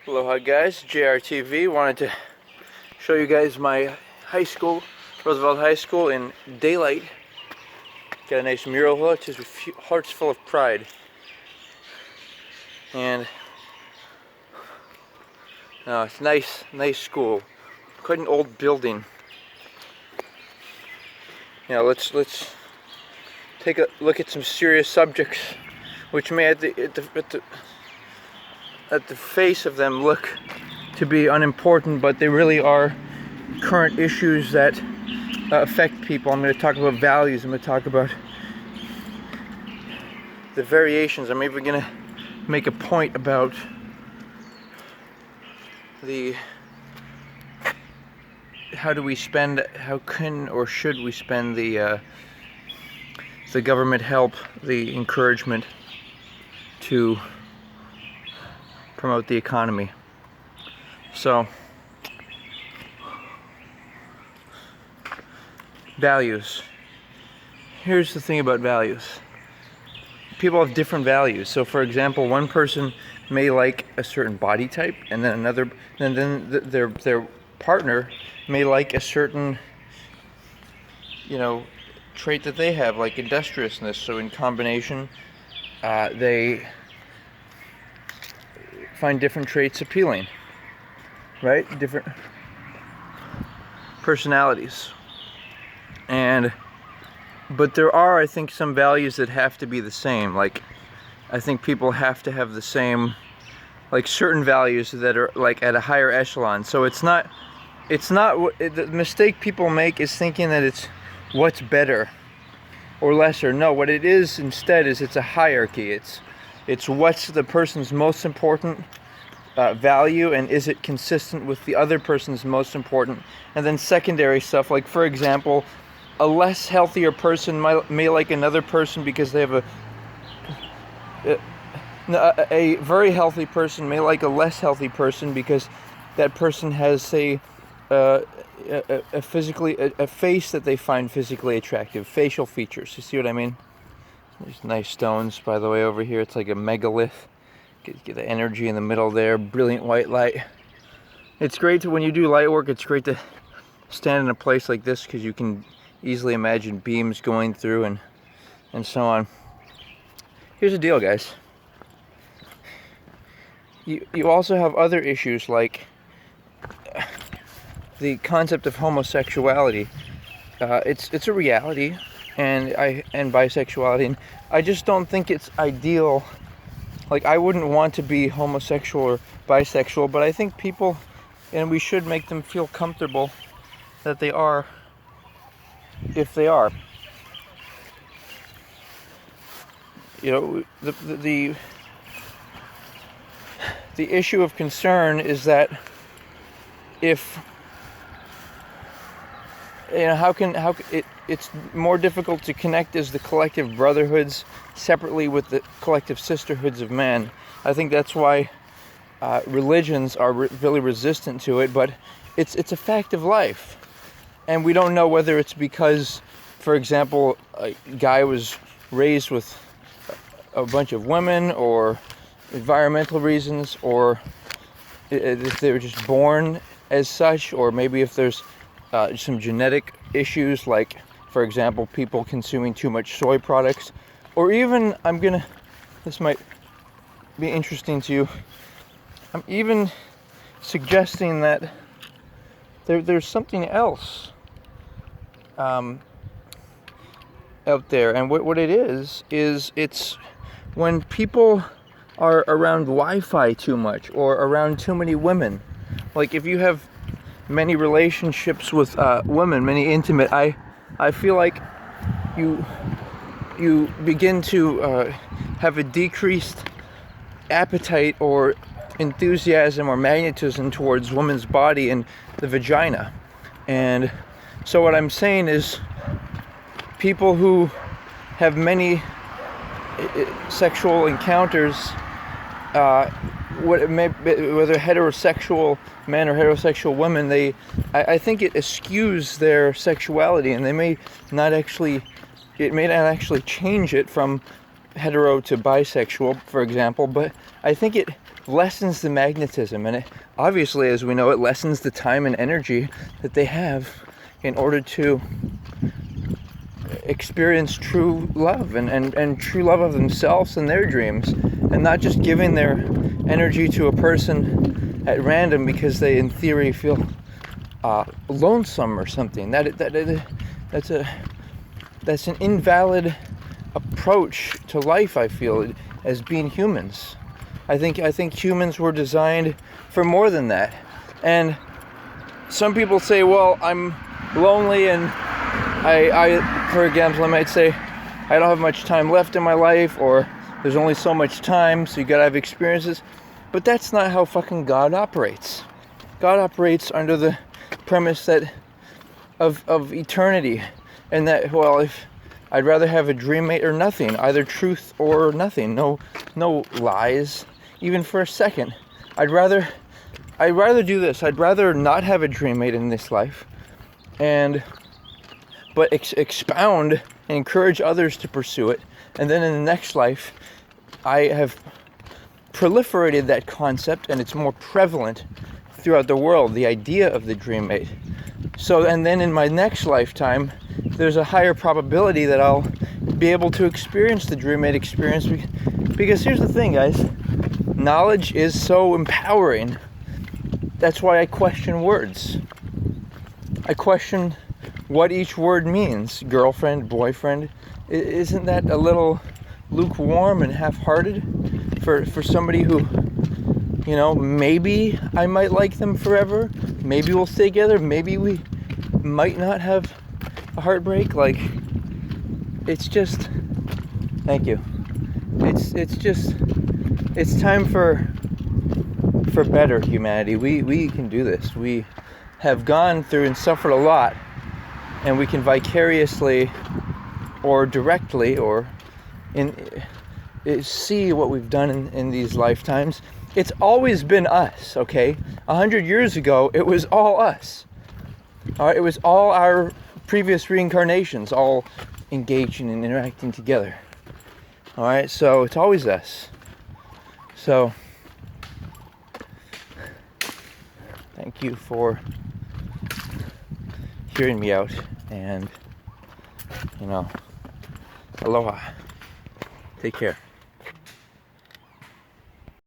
Aloha guys, JRTV. Wanted to show you guys my high school, Roosevelt High School in daylight. Got a nice mural here, just with hearts full of pride. And it's nice school. Quite an old building. Let's take a look at some serious subjects, which may at the face of them look to be unimportant, but they really are current issues that affect people. I'm going to talk about values. I'm going to talk about the variations. I'm even going to make a point about how can or should we spend the government help, the encouragement to promote the economy. So, values. Here's the thing about values. People have different values. So, for example, one person may like a certain body type, and then their partner may like a certain, trait that they have, like industriousness. So, in combination, they find different traits appealing, right? Different personalities. But there are, I think, some values that have to be the same. Like, I think people have to have the same, like certain values that are like at a higher echelon. So the mistake people make is thinking that it's what's better or lesser. No, what it is instead is it's a hierarchy. It's what's the person's most important value, and is it consistent with the other person's most important, and then secondary stuff, like, for example, a less healthier person may like another person because they have a very healthy person may like a less healthy person because that person has, say, a face that they find physically attractive, facial features. You see what I mean? There's nice stones, by the way, over here. It's like a megalith. Get the energy in the middle there. Brilliant white light. It's great to, when you do light work, it's great to stand in a place like this because you can easily imagine beams going through and so on. Here's the deal, guys. You also have other issues like the concept of homosexuality. It's a reality, and bisexuality, and I just don't think it's ideal. Like, I wouldn't want to be homosexual or bisexual, but I think people, and we should make them feel comfortable that they are, if they are. The issue of concern is that it's more difficult to connect as the collective brotherhoods separately with the collective sisterhoods of man. I think that's why religions are really resistant to it, but it's a fact of life. And we don't know whether it's because, for example, a guy was raised with a bunch of women, or environmental reasons, or if they were just born as such, or maybe if there's some genetic issues, like, for example, people consuming too much soy products, or even, this might be interesting to you, I'm even suggesting that there's something else out there, and what it is it's when people are around Wi-Fi too much, or around too many women. Like, if you have many relationships with women, many intimate, I feel like you begin to have a decreased appetite or enthusiasm or magnetism towards women's body and the vagina. And so what I'm saying is, people who have many sexual encounters, whether heterosexual men or heterosexual women, I think it eschews their sexuality, and it may not actually change it from hetero to bisexual, for example, but I think it lessens the magnetism, and it obviously, as we know, it lessens the time and energy that they have in order to experience true love and true love of themselves and their dreams, and not just giving their energy to a person at random because they in theory feel lonesome or something. That's an invalid approach to life, I feel, as being humans. I think humans were designed for more than that. And some people say, well, I'm lonely, and I for example, I might say I don't have much time left in my life, or there's only so much time, so you gotta have experiences. But that's not how fucking God operates. God operates under the premise that of eternity, and that, well, if I'd rather have a dream mate or nothing, either truth or nothing, no lies, even for a second. I'd rather do this. I'd rather not have a dream mate in this life, but expound and encourage others to pursue it, and then in the next life, I have proliferated that concept, and it's more prevalent throughout the world, the idea of the dream mate. So, and then in my next lifetime, there's a higher probability that I'll be able to experience the dream mate experience, because here's the thing, guys, knowledge is so empowering. That's why I question words. I question what each word means. Girlfriend, boyfriend. Isn't that a little lukewarm and half-hearted for somebody who, you know, maybe I might like them forever, maybe we'll stay together, maybe we might not have a heartbreak? Like, it's just, thank you. It's time for better, humanity. We can do this. We have gone through and suffered a lot, and we can vicariously or directly or see what we've done in these lifetimes. It's always been us, okay? 100 years ago, it was all us. All right, it was all our previous reincarnations, all engaging and interacting together. All right, so it's always us. So, thank you for hearing me out, and, you know, aloha. Take care.